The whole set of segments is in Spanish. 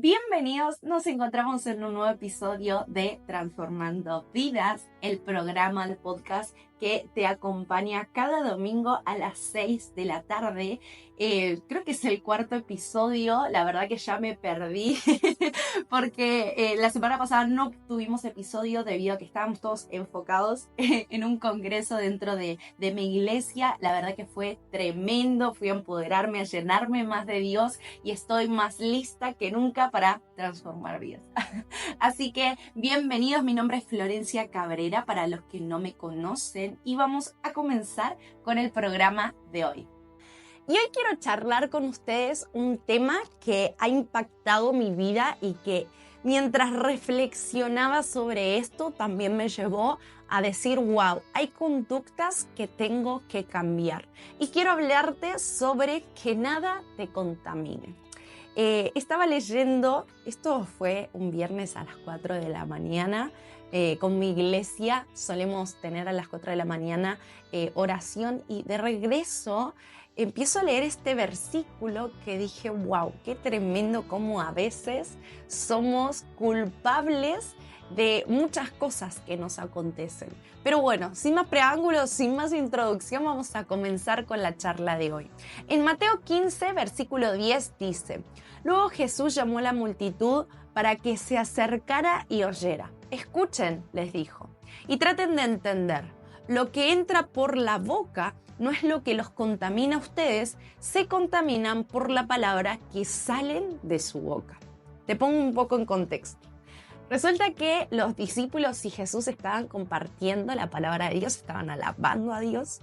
Bienvenidos, nos encontramos en un nuevo episodio de Transformando Vidas, el programa de podcast que te acompaña cada domingo a las 6 de la tarde. Creo que es el cuarto episodio, la verdad que ya me perdí porque la semana pasada no tuvimos episodio debido a que estábamos todos enfocados en un congreso dentro de mi iglesia. La verdad que fue tremendo, fui a empoderarme, a llenarme más de Dios y estoy más lista que nunca para transformar vidas. Así que bienvenidos, mi nombre es Florencia Cabrera para los que no me conocen y vamos a comenzar con el programa de hoy. Y hoy quiero charlar con ustedes un tema que ha impactado mi vida y que mientras reflexionaba sobre esto también me llevó a decir, wow, hay conductas que tengo que cambiar. Y quiero hablarte sobre que nada te contamine. Estaba leyendo, esto fue un viernes a las 4 de la mañana, con mi iglesia solemos tener a las 4 de la mañana oración y de regreso empiezo a leer este versículo que dije, wow, qué tremendo cómo a veces somos culpables de muchas cosas que nos acontecen. Pero bueno, sin más preámbulos, sin más introducción, vamos a comenzar con la charla de hoy. En Mateo 15, versículo 10 dice, luego Jesús llamó a la multitud para que se acercara y oyera. Escuchen, les dijo, y traten de entender, lo que entra por la boca no es lo que los contamina a ustedes, se contaminan por la palabra que salen de su boca. Te pongo un poco en contexto. Resulta que los discípulos y Jesús estaban compartiendo la palabra de Dios, estaban alabando a Dios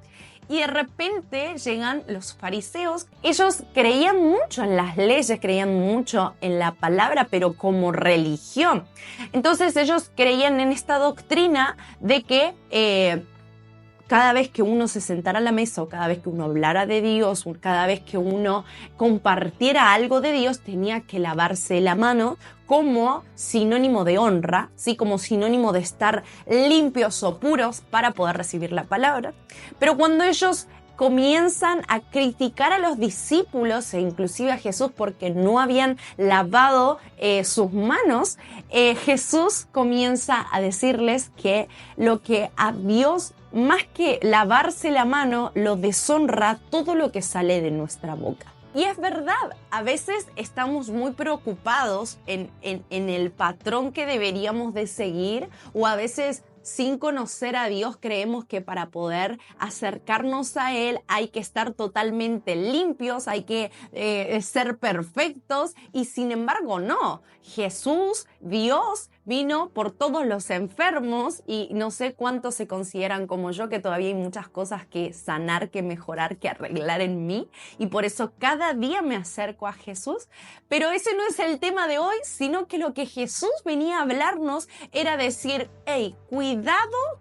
y de repente llegan los fariseos. Ellos creían mucho en las leyes, creían mucho en la palabra, pero como religión. Entonces ellos creían en esta doctrina de que cada vez que uno se sentara a la mesa o cada vez que uno hablara de Dios o cada vez que uno compartiera algo de Dios tenía que lavarse la mano como sinónimo de honra, ¿sí? Como sinónimo de estar limpios o puros para poder recibir la palabra. Pero cuando ellos comienzan a criticar a los discípulos e inclusive a Jesús porque no habían lavado sus manos, Jesús comienza a decirles que lo que a Dios, más que lavarse la mano, lo deshonra todo lo que sale de nuestra boca. Y es verdad, a veces estamos muy preocupados en el patrón que deberíamos de seguir o a veces sin conocer a Dios creemos que para poder acercarnos a Él hay que estar totalmente limpios, hay que ser perfectos y sin embargo no. Jesús, Dios, vino por todos los enfermos y no sé cuántos se consideran como yo, que todavía hay muchas cosas que sanar, que mejorar, que arreglar en mí y por eso cada día me acerco a Jesús. Pero ese no es el tema de hoy, sino que lo que Jesús venía a hablarnos era decir, hey, cuidado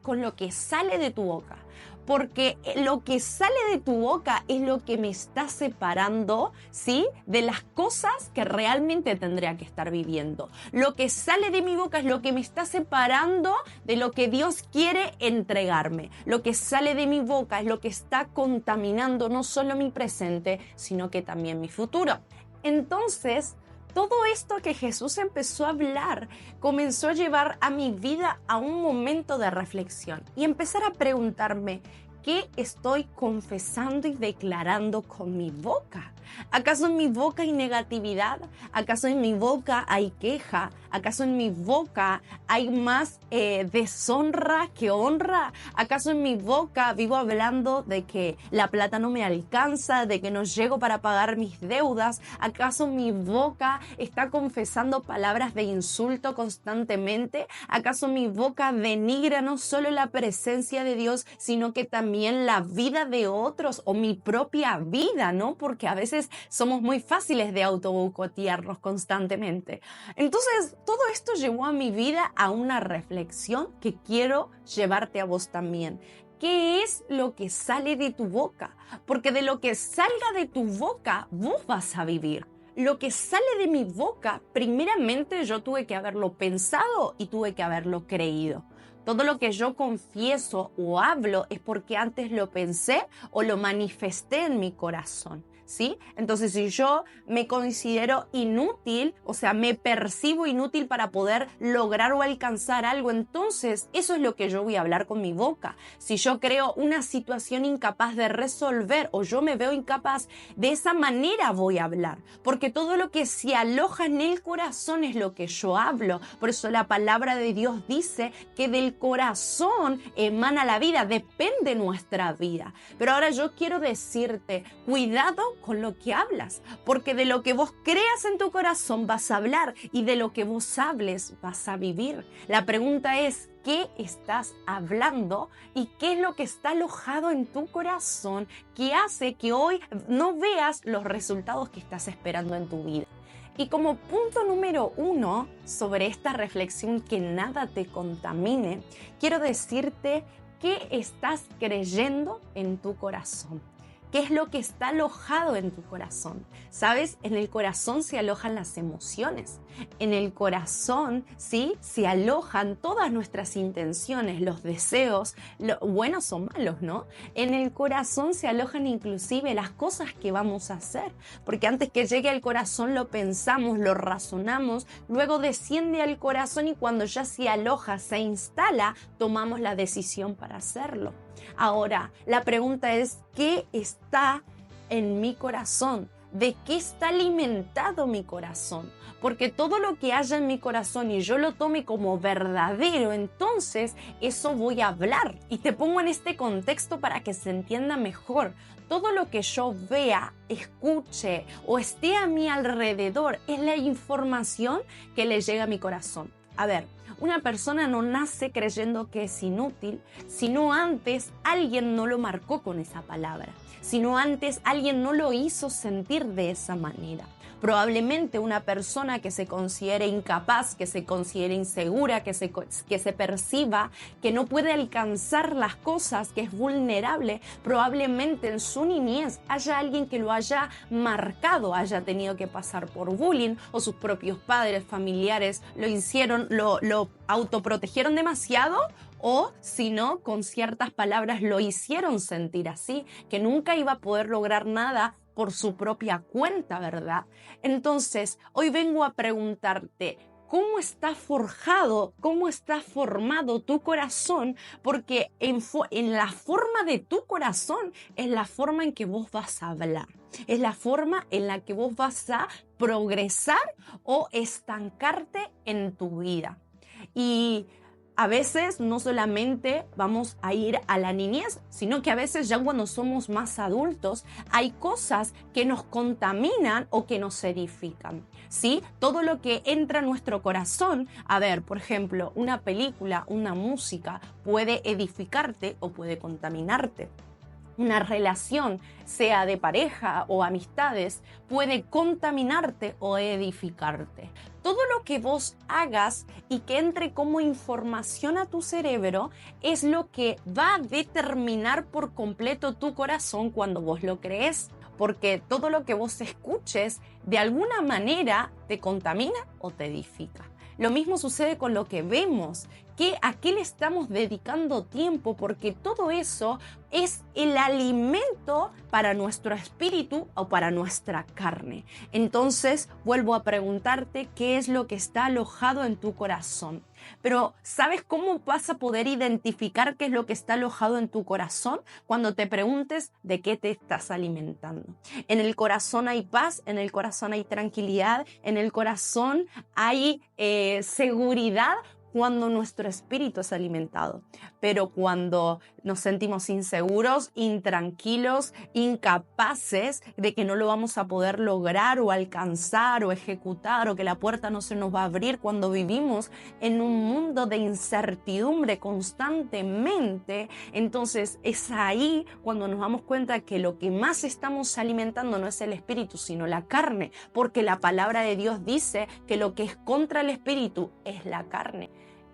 con lo que sale de tu boca. Porque lo que sale de tu boca es lo que me está separando, ¿sí? De las cosas que realmente tendría que estar viviendo. Lo que sale de mi boca es lo que me está separando de lo que Dios quiere entregarme. Lo que sale de mi boca es lo que está contaminando no solo mi presente, sino que también mi futuro. Entonces, todo esto que Jesús empezó a hablar comenzó a llevar a mi vida a un momento de reflexión y empezar a preguntarme, ¿qué estoy confesando y declarando con mi boca? ¿Acaso en mi boca hay negatividad? ¿Acaso en mi boca hay queja? ¿Acaso en mi boca hay más deshonra que honra? ¿Acaso en mi boca vivo hablando de que la plata no me alcanza, de que no llego para pagar mis deudas? ¿Acaso mi boca está confesando palabras de insulto constantemente? ¿Acaso mi boca denigra no solo la presencia de Dios, sino que también la vida de otros o mi propia vida, ¿no? Porque a veces somos muy fáciles de autoboicotearnos constantemente. Entonces, todo esto llevó a mi vida a una reflexión que quiero llevarte a vos también. ¿Qué es lo que sale de tu boca? Porque de lo que salga de tu boca, vos vas a vivir. Lo que sale de mi boca, primeramente yo tuve que haberlo pensado y tuve que haberlo creído. Todo lo que yo confieso o hablo es porque antes lo pensé o lo manifesté en mi corazón. ¿sí? Entonces, si yo me considero inútil, o sea, me percibo inútil para poder lograr o alcanzar algo, entonces eso es lo que yo voy a hablar con mi boca. Si yo creo una situación incapaz de resolver o yo me veo incapaz, de esa manera voy a hablar, porque todo lo que se aloja en el corazón es lo que yo hablo. Por eso la palabra de Dios dice que del corazón emana la vida, depende nuestra vida. Pero ahora yo quiero decirte, cuidado con lo que hablas, porque de lo que vos creas en tu corazón vas a hablar y de lo que vos hables vas a vivir. La pregunta es, ¿qué estás hablando y qué es lo que está alojado en tu corazón que hace que hoy no veas los resultados que estás esperando en tu vida? Y como punto número 1 sobre esta reflexión, que nada te contamine, quiero decirte qué estás creyendo en tu corazón. ¿Qué es lo que está alojado en tu corazón? ¿Sabes? En el corazón se alojan las emociones. En el corazón, ¿sí?, se alojan todas nuestras intenciones, los deseos, buenos o malos, ¿no? En el corazón se alojan inclusive las cosas que vamos a hacer. Porque antes que llegue al corazón lo pensamos, lo razonamos, luego desciende al corazón y cuando ya se aloja, se instala, tomamos la decisión para hacerlo. Ahora, la pregunta es, ¿qué está en mi corazón? ¿De qué está alimentado mi corazón? Porque todo lo que haya en mi corazón y yo lo tome como verdadero, entonces eso voy a hablar. Y te pongo en este contexto para que se entienda mejor. Todo lo que yo vea, escuche o esté a mi alrededor es la información que le llega a mi corazón. A ver, una persona no nace creyendo que es inútil, sino antes alguien no lo marcó con esa palabra, sino antes alguien no lo hizo sentir de esa manera. Probablemente una persona que se considere incapaz, que se considere insegura, que se perciba que no puede alcanzar las cosas, que es vulnerable, probablemente en su niñez haya alguien que lo haya marcado, haya tenido que pasar por bullying o sus propios padres, familiares lo hicieron, lo autoprotegieron demasiado. O si no, con ciertas palabras lo hicieron sentir así, que nunca iba a poder lograr nada por su propia cuenta, ¿verdad? Entonces, hoy vengo a preguntarte, ¿cómo está forjado, cómo está formado tu corazón? Porque en la forma de tu corazón es la forma en que vos vas a hablar. Es la forma en la que vos vas a progresar o estancarte en tu vida. Y a veces no solamente vamos a ir a la niñez, sino que a veces ya cuando somos más adultos hay cosas que nos contaminan o que nos edifican, ¿sí? Todo lo que entra a nuestro corazón, a ver, por ejemplo, una película, una música puede edificarte o puede contaminarte. Una relación, sea de pareja o amistades, puede contaminarte o edificarte. Todo lo que vos hagas y que entre como información a tu cerebro es lo que va a determinar por completo tu corazón cuando vos lo crees. Porque todo lo que vos escuches de alguna manera te contamina o te edifica. Lo mismo sucede con lo que vemos, a qué le estamos dedicando tiempo, porque todo eso es el alimento para nuestro espíritu o para nuestra carne. Entonces, vuelvo a preguntarte qué es lo que está alojado en tu corazón. Pero, ¿sabes cómo vas a poder identificar qué es lo que está alojado en tu corazón? Cuando te preguntes de qué te estás alimentando. En el corazón hay paz, en el corazón hay tranquilidad, en el corazón hay seguridad, cuando nuestro espíritu es alimentado. Pero cuando nos sentimos inseguros, intranquilos, incapaces de que no lo vamos a poder lograr o alcanzar o ejecutar, o que la puerta no se nos va a abrir, cuando vivimos en un mundo de incertidumbre constantemente, entonces es ahí cuando nos damos cuenta que lo que más estamos alimentando no es el espíritu, sino la carne, porque la palabra de Dios dice que lo que es contra el espíritu es la carne.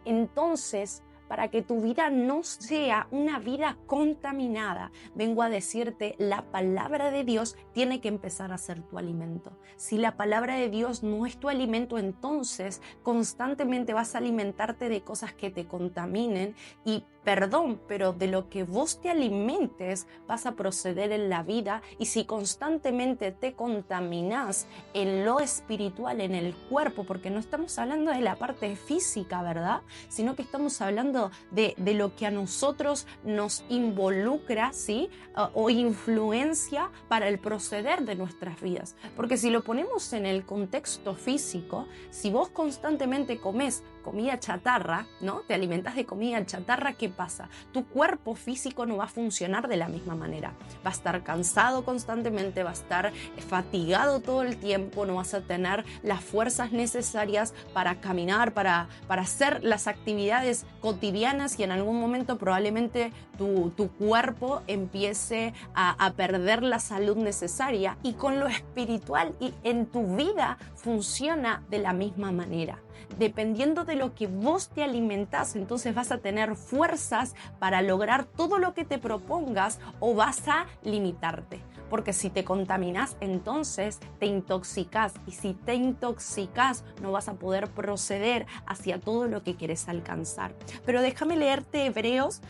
Entonces, para que tu vida no sea una vida contaminada, vengo a decirte, la palabra de Dios tiene que empezar a ser tu alimento. Si la palabra de Dios no es tu alimento, entonces constantemente vas a alimentarte de cosas que te contaminen y perdón, pero de lo que vos te alimentes vas a proceder en la vida. Y si constantemente te contaminas en lo espiritual, en el cuerpo, porque no estamos hablando de la parte física, ¿verdad? Sino que estamos hablando de lo que a nosotros nos involucra, ¿sí? O influencia para el proceder de nuestras vidas. Porque si lo ponemos en el contexto físico, si vos constantemente comes comida chatarra, ¿no? Te alimentas de comida chatarra, ¿qué pasa? Tu cuerpo físico no va a funcionar de la misma manera. Va a estar cansado constantemente, va a estar fatigado todo el tiempo, no vas a tener las fuerzas necesarias para caminar, para hacer las actividades cotidianas, y en algún momento probablemente tu cuerpo empiece a perder la salud necesaria. Y con lo espiritual y en tu vida funciona de la misma manera. Dependiendo de lo que vos te alimentás, entonces vas a tener fuerzas para lograr todo lo que te propongas, o vas a limitarte. Porque si te contaminas, entonces te intoxicás, y si te intoxicás no vas a poder proceder hacia todo lo que quieres alcanzar. Pero déjame leerte Hebreos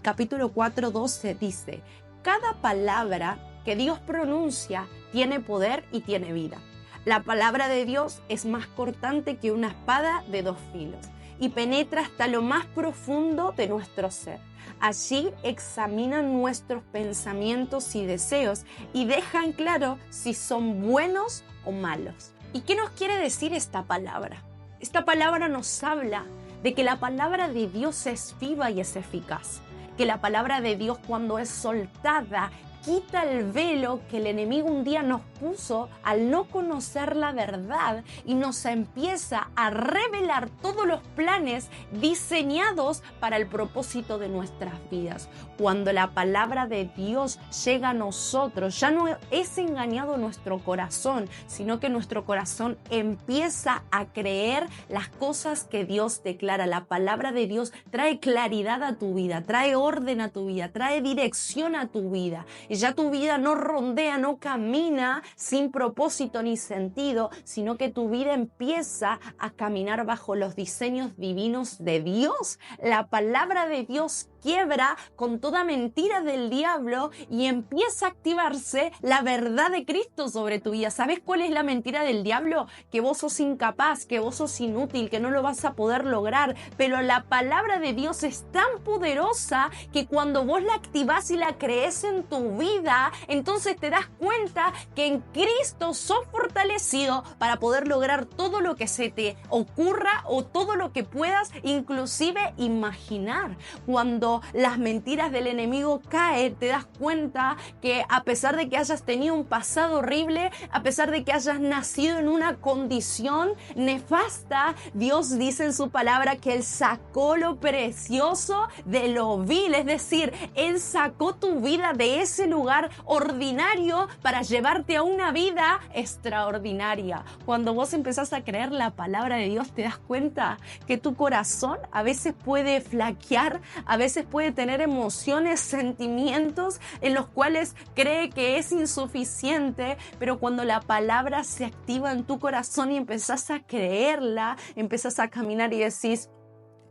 capítulo 4:12, dice: cada palabra que Dios pronuncia tiene poder y tiene vida. La palabra de Dios es más cortante que una espada de 2 filos y penetra hasta lo más profundo de nuestro ser. Allí examinan nuestros pensamientos y deseos y dejan claro si son buenos o malos. ¿Y qué nos quiere decir esta palabra? Esta palabra nos habla de que la palabra de Dios es viva y es eficaz. Que la palabra de Dios, cuando es soltada, quita el velo que el enemigo un día nos puso al no conocer la verdad, y nos empieza a revelar todos los planes diseñados para el propósito de nuestras vidas. Cuando la palabra de Dios llega a nosotros, ya no es engañado nuestro corazón, sino que nuestro corazón empieza a creer las cosas que Dios declara. La palabra de Dios trae claridad a tu vida, trae orden a tu vida, trae dirección a tu vida. Y ya tu vida no rondea, no camina sin propósito ni sentido, sino que tu vida empieza a caminar bajo los diseños divinos de Dios. La palabra de Dios quiebra con toda mentira del diablo y empieza a activarse la verdad de Cristo sobre tu vida. ¿Sabes cuál es la mentira del diablo? Que vos sos incapaz, que vos sos inútil, que no lo vas a poder lograr. Pero la palabra de Dios es tan poderosa que cuando vos la activás y la crees en tu vida, entonces te das cuenta que en Cristo sos fortalecido para poder lograr todo lo que se te ocurra o todo lo que puedas inclusive imaginar. Cuando las mentiras del enemigo caen, te das cuenta que a pesar de que hayas tenido un pasado horrible, a pesar de que hayas nacido en una condición nefasta, Dios dice en su palabra que Él sacó lo precioso de lo vil, es decir, Él sacó tu vida de ese lugar ordinario para llevarte a una vida extraordinaria. Cuando vos empezás a creer la palabra de Dios, te das cuenta que tu corazón a veces puede flaquear, a veces puede tener emociones, sentimientos en los cuales cree que es insuficiente, pero cuando la palabra se activa en tu corazón y empezás a creerla, empezás a caminar y decís: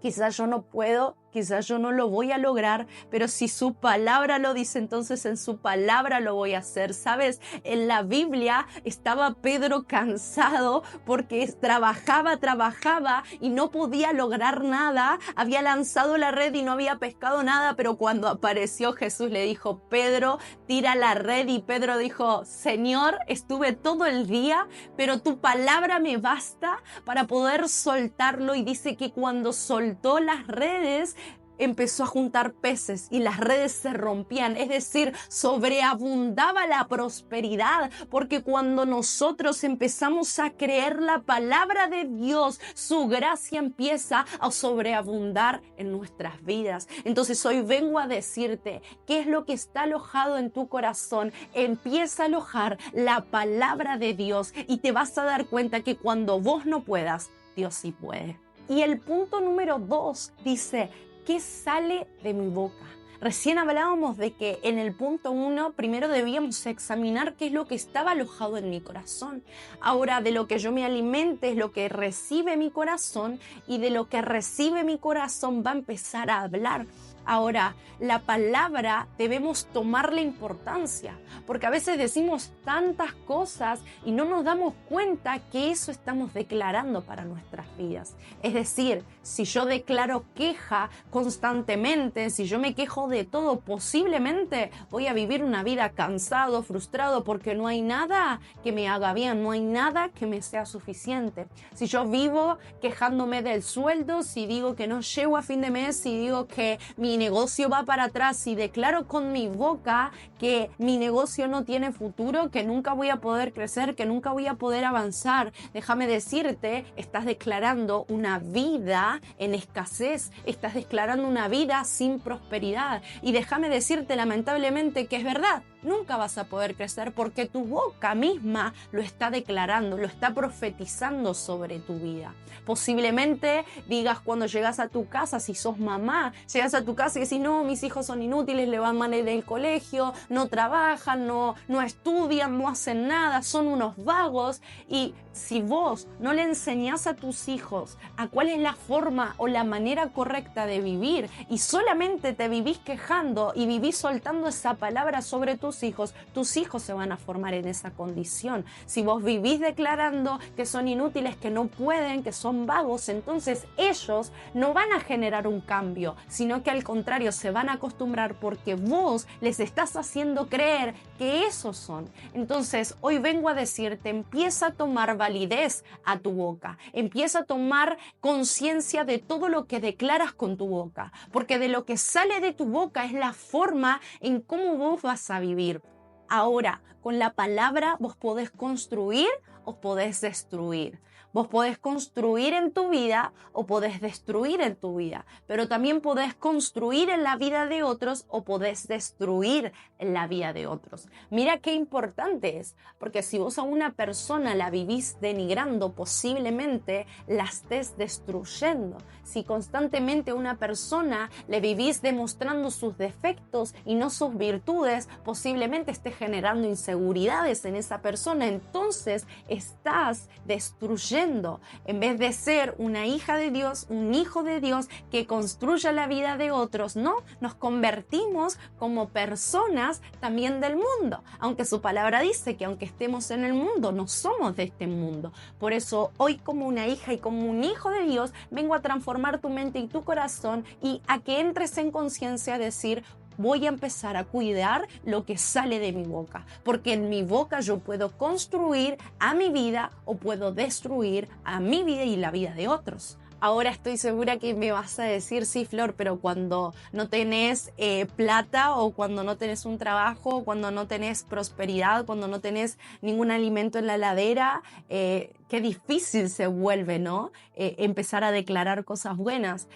quizás yo no puedo, quizás yo no lo voy a lograr, pero si su palabra lo dice, entonces en su palabra lo voy a hacer. ¿Sabes? En la Biblia estaba Pedro cansado porque trabajaba y no podía lograr nada. Había lanzado la red y no había pescado nada, pero cuando apareció Jesús le dijo: Pedro, tira la red. Y Pedro dijo: Señor, estuve todo el día, pero tu palabra me basta para poder soltarlo. Y dice que cuando soltó las redes, empezó a juntar peces y las redes se rompían, es decir, sobreabundaba la prosperidad, porque cuando nosotros empezamos a creer la palabra de Dios, su gracia empieza a sobreabundar en nuestras vidas. Entonces hoy vengo a decirte qué es lo que está alojado en tu corazón. Empieza a alojar la palabra de Dios y te vas a dar cuenta que cuando vos no puedas, Dios sí puede. Y el punto número 2 dice: ¿qué sale de mi boca? Recién hablábamos de que en el punto 1 primero debíamos examinar qué es lo que estaba alojado en mi corazón. Ahora, de lo que yo me alimente es lo que recibe mi corazón, y de lo que recibe mi corazón va a empezar a hablar. Ahora, la palabra debemos tomarle importancia, porque a veces decimos tantas cosas y no nos damos cuenta que eso estamos declarando para nuestras vidas. Es decir, si yo declaro queja constantemente, si yo me quejo de todo, posiblemente voy a vivir una vida cansado, frustrado, porque no hay nada que me haga bien, no hay nada que me sea suficiente. Si yo vivo quejándome del sueldo, si digo que no llego a fin de mes, si digo que mi negocio va para atrás, si declaro con mi boca que mi negocio no tiene futuro, que nunca voy a poder crecer, que nunca voy a poder avanzar, déjame decirte, estás declarando una vida en escasez, estás declarando una vida sin prosperidad. Y déjame decirte lamentablemente que es verdad. Nunca vas a poder crecer porque tu boca misma lo está declarando, lo está profetizando sobre tu vida. Posiblemente digas cuando llegas a tu casa, si sos mamá, llegas a tu casa y decís, no, mis hijos son inútiles, le van mal en el colegio, no trabajan, no estudian, no hacen nada, son unos vagos. Y si vos no le enseñás a tus hijos a cuál es la forma o la manera correcta de vivir y solamente te vivís quejando y vivís soltando esa palabra sobre tus hijos se van a formar en esa condición. Si vos vivís declarando que son inútiles, que no pueden, que son vagos, entonces ellos no van a generar un cambio, sino que al contrario se van a acostumbrar porque vos les estás haciendo creer que esos son. Entonces hoy vengo a decirte, empieza a tomar validez a tu boca, empieza a tomar conciencia de todo lo que declaras con tu boca, porque de lo que sale de tu boca es la forma en cómo vos vas a vivir. Ahora, con la palabra vos podés construir o podés destruir. Vos podés construir en tu vida o podés destruir en tu vida, pero también podés construir en la vida de otros o podés destruir en la vida de otros. Mira qué importante es, porque si vos a una persona la vivís denigrando, posiblemente la estés destruyendo. Si constantemente a una persona le vivís demostrando sus defectos y no sus virtudes, posiblemente estés generando inseguridades en esa persona, entonces estás destruyendo. En vez de ser una hija de Dios, un hijo de Dios que construya la vida de otros, no, nos convertimos como personas también del mundo, aunque su palabra dice que aunque estemos en el mundo, no somos de este mundo. Por eso hoy, como una hija y como un hijo de Dios, vengo a transformar tu mente y tu corazón y a que entres en conciencia a decir, voy a empezar a cuidar lo que sale de mi boca, porque en mi boca yo puedo construir a mi vida o puedo destruir a mi vida y la vida de otros. Ahora estoy segura que me vas a decir, sí, Flor, pero cuando no tenés plata o cuando no tenés un trabajo, cuando no tenés prosperidad, cuando no tenés ningún alimento en la heladera, qué difícil se vuelve, ¿no? Empezar a declarar cosas buenas.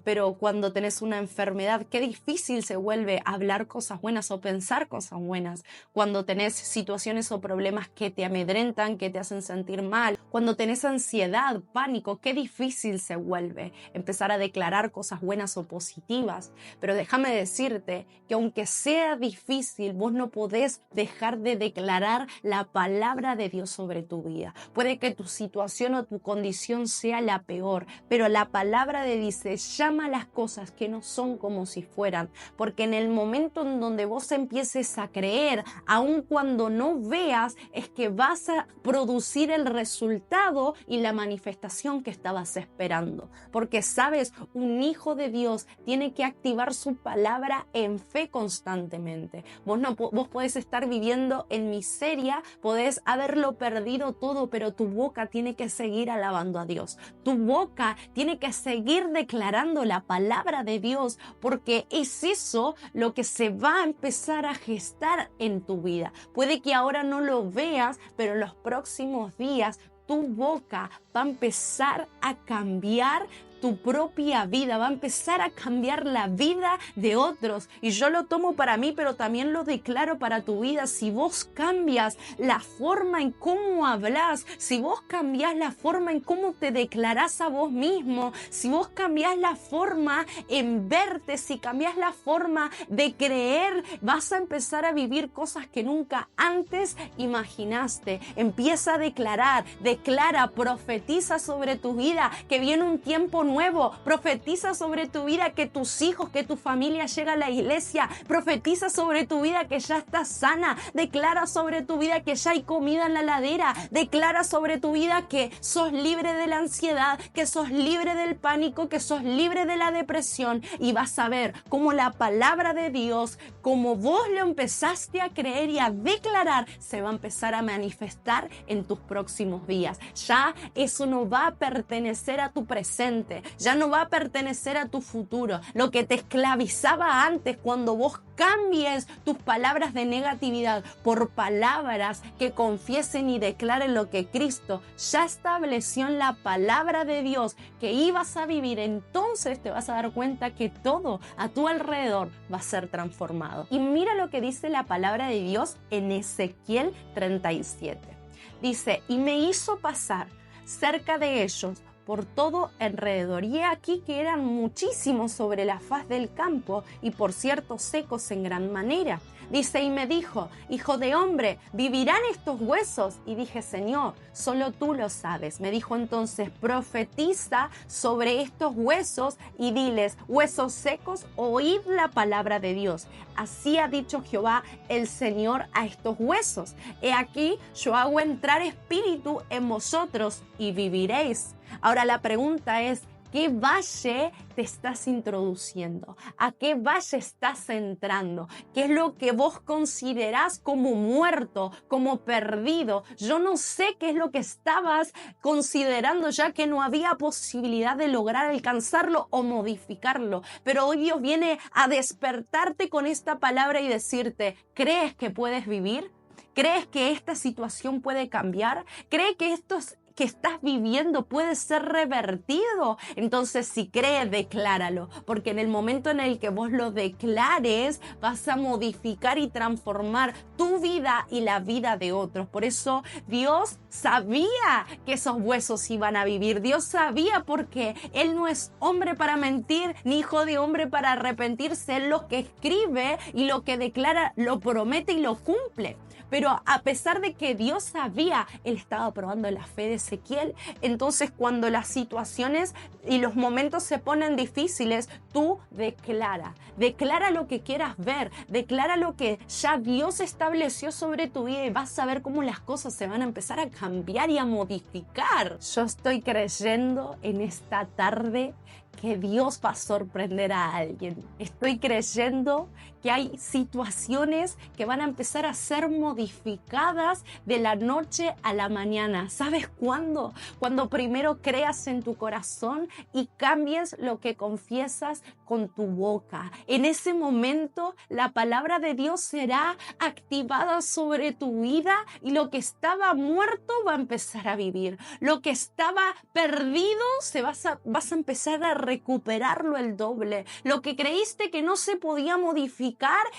Pero cuando tenés una enfermedad, qué difícil se vuelve hablar cosas buenas o pensar cosas buenas. Cuando tenés situaciones o problemas que te amedrentan, que te hacen sentir mal. Cuando tenés ansiedad, pánico, qué difícil se vuelve empezar a declarar cosas buenas o positivas. Pero déjame decirte que aunque sea difícil, vos no podés dejar de declarar la palabra de Dios sobre tu vida. Puede que tu situación o tu condición sea la peor, pero la palabra de Dios dice, llama las cosas que no son como si fueran, porque en el momento en donde vos empieces a creer, aun cuando no veas, es que vas a producir el resultado y la manifestación que estabas esperando. Porque sabes, un hijo de Dios tiene que activar su palabra en fe constantemente. Vos podés estar viviendo en miseria, podés haberlo perdido todo, pero tu boca tiene que seguir alabando a Dios. Tu boca tiene que seguir declarando la palabra de Dios, porque es eso lo que se va a empezar a gestar en tu vida. Puede que ahora no lo veas, pero en los próximos días tu boca va a empezar a cambiar tu propia vida, va a empezar a cambiar la vida de otros. Y yo lo tomo para mí, pero también lo declaro para tu vida. Si vos cambias la forma en cómo hablas, si vos cambias la forma en cómo te declarás a vos mismo, si vos cambias la forma en verte, si cambias la forma de creer, vas a empezar a vivir cosas que nunca antes imaginaste. Empieza a declarar, declara, profetiza sobre tu vida que viene un tiempo nuevo nuevo. Profetiza sobre tu vida que tus hijos, que tu familia llega a la iglesia. Profetiza sobre tu vida que ya estás sana. Declara sobre tu vida que ya hay comida en la heladera. Declara sobre tu vida que sos libre de la ansiedad, que sos libre del pánico, que sos libre de la depresión. Y vas a ver cómo la palabra de Dios, como vos lo empezaste a creer y a declarar, se va a empezar a manifestar en tus próximos días. Ya eso no va a pertenecer a tu presente, ya no va a pertenecer a tu futuro. Lo que te esclavizaba antes, cuando vos cambies tus palabras de negatividad por palabras que confiesen y declaren lo que Cristo ya estableció en la palabra de Dios que ibas a vivir, entonces te vas a dar cuenta que todo a tu alrededor va a ser transformado. Y mira lo que dice la palabra de Dios en Ezequiel 37. Dice: y me hizo pasar cerca de ellos por todo alrededor. Y he aquí que eran muchísimos sobre la faz del campo, y por cierto secos en gran manera. Dice: y me dijo: hijo de hombre, ¿vivirán estos huesos? Y dije: Señor, solo tú lo sabes. Me dijo entonces: profetiza sobre estos huesos y diles: huesos secos, oíd la palabra de Dios. Así ha dicho Jehová el Señor a estos huesos: he aquí, yo hago entrar espíritu en vosotros y viviréis. Ahora la pregunta es: ¿qué valle te estás introduciendo? ¿A qué valle estás entrando? ¿Qué es lo que vos considerás como muerto, como perdido? Yo no sé qué es lo que estabas considerando, ya que no había posibilidad de lograr alcanzarlo o modificarlo. Pero hoy Dios viene a despertarte con esta palabra y decirte: ¿crees que puedes vivir? ¿Crees que esta situación puede cambiar? ¿Crees que que estás viviendo puede ser revertido? Entonces, si crees, decláralo, porque en el momento en el que vos lo declares, vas a modificar y transformar tu vida y la vida de otros. Por eso Dios sabía que esos huesos iban a vivir. Dios sabía, porque Él no es hombre para mentir, ni hijo de hombre para arrepentirse. Él lo que escribe y lo que declara lo promete y lo cumple. Pero a pesar de que Dios sabía, Él estaba probando la fe de Ezequiel. Entonces, cuando las situaciones y los momentos se ponen difíciles, tú declara lo que quieras ver, declara lo que ya Dios estableció sobre tu vida, y vas a ver cómo las cosas se van a empezar a cambiar y a modificar. Yo estoy creyendo en esta tarde que Dios va a sorprender a alguien. Estoy creyendo que hay situaciones que van a empezar a ser modificadas de la noche a la mañana. ¿Sabes cuándo? Cuando primero creas en tu corazón y cambies lo que confiesas con tu boca. En ese momento la palabra de Dios será activada sobre tu vida, y lo que estaba muerto va a empezar a vivir. Lo que estaba perdido vas a empezar a recuperarlo el doble. Lo que creíste que no se podía modificar,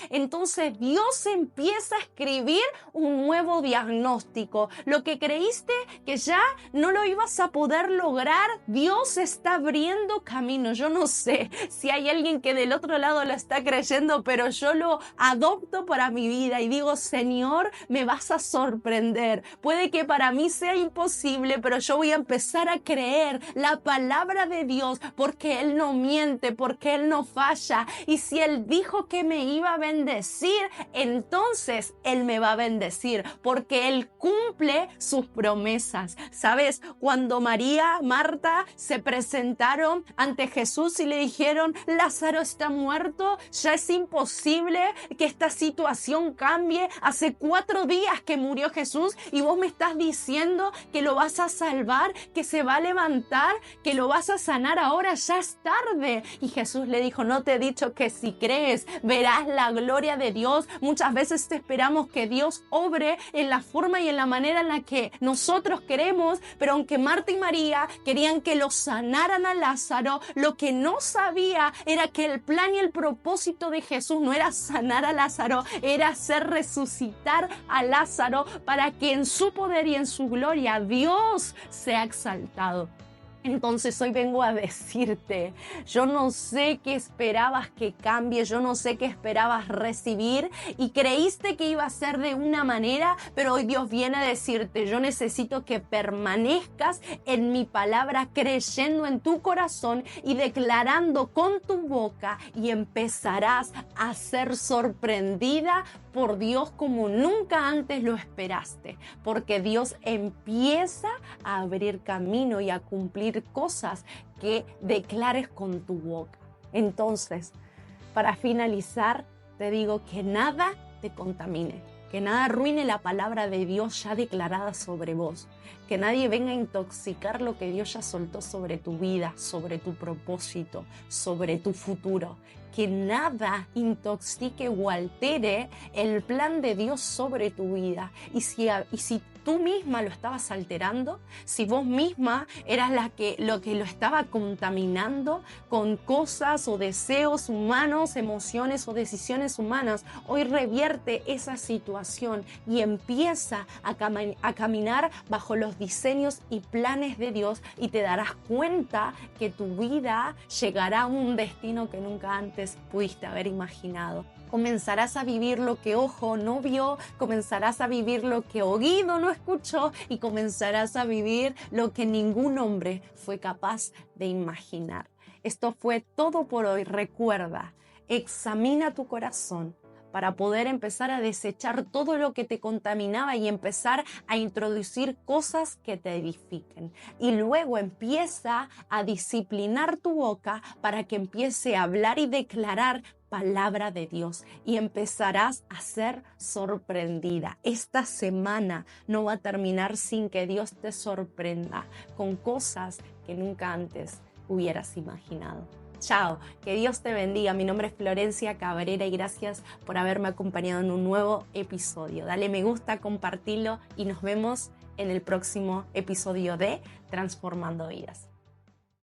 entonces Dios empieza a escribir un nuevo diagnóstico. Lo que creíste que ya no lo ibas a poder lograr, Dios está abriendo camino. Yo no sé si hay alguien que del otro lado lo está creyendo, pero yo lo adopto para mi vida y digo: Señor, me vas a sorprender. Puede que para mí sea imposible, pero yo voy a empezar a creer la palabra de Dios, porque Él no miente, porque Él no falla. Y si Él dijo que me iba a bendecir, entonces Él me va a bendecir, porque Él cumple sus promesas. ¿Sabes? Cuando María, Marta se presentaron ante Jesús y le dijeron: Lázaro está muerto, ya es imposible que esta situación cambie. Hace 4 días que murió Jesús y vos me estás diciendo que lo vas a salvar, que se va a levantar, que lo vas a sanar ahora. Ya es tarde. Y Jesús le dijo: no te he dicho que si crees verás la gloria de Dios. Muchas veces esperamos que Dios obre en la forma y en la manera en la que nosotros queremos, pero aunque Marta y María querían que lo sanaran a Lázaro, lo que no sabía era que el plan y el propósito de Jesús no era sanar a Lázaro, era hacer resucitar a Lázaro, para que en su poder y en su gloria Dios sea exaltado. Entonces hoy vengo a decirte, yo no sé qué esperabas que cambie, yo no sé qué esperabas recibir y creíste que iba a ser de una manera, pero hoy Dios viene a decirte, yo necesito que permanezcas en mi palabra, creyendo en tu corazón y declarando con tu boca, y empezarás a ser sorprendida por Dios como nunca antes lo esperaste, porque Dios empieza a abrir camino y a cumplir cosas que declares con tu boca. Entonces, para finalizar, te digo que nada te contamine, que nada arruine la palabra de Dios ya declarada sobre vos, que nadie venga a intoxicar lo que Dios ya soltó sobre tu vida, sobre tu propósito, sobre tu futuro. Que nada intoxique o altere el plan de Dios sobre tu vida. Y si tú misma lo estabas alterando, si vos misma eras lo que lo estaba contaminando con cosas o deseos humanos, emociones o decisiones humanas, hoy revierte esa situación y empieza a caminar bajo los diseños y planes de Dios, y te darás cuenta que tu vida llegará a un destino que nunca antes pudiste haber imaginado. Comenzarás a vivir lo que ojo no vio, comenzarás a vivir lo que oído no escuchó, y comenzarás a vivir lo que ningún hombre fue capaz de imaginar. Esto fue todo por hoy. Recuerda, examina tu corazón para poder empezar a desechar todo lo que te contaminaba y empezar a introducir cosas que te edifiquen. Y luego empieza a disciplinar tu boca para que empiece a hablar y declarar palabra de Dios, y empezarás a ser sorprendida. Esta semana no va a terminar sin que Dios te sorprenda con cosas que nunca antes hubieras imaginado. Chao, que Dios te bendiga. Mi nombre es Florencia Cabrera y gracias por haberme acompañado en un nuevo episodio. Dale me gusta, compartilo y nos vemos en el próximo episodio de Transformando Vidas.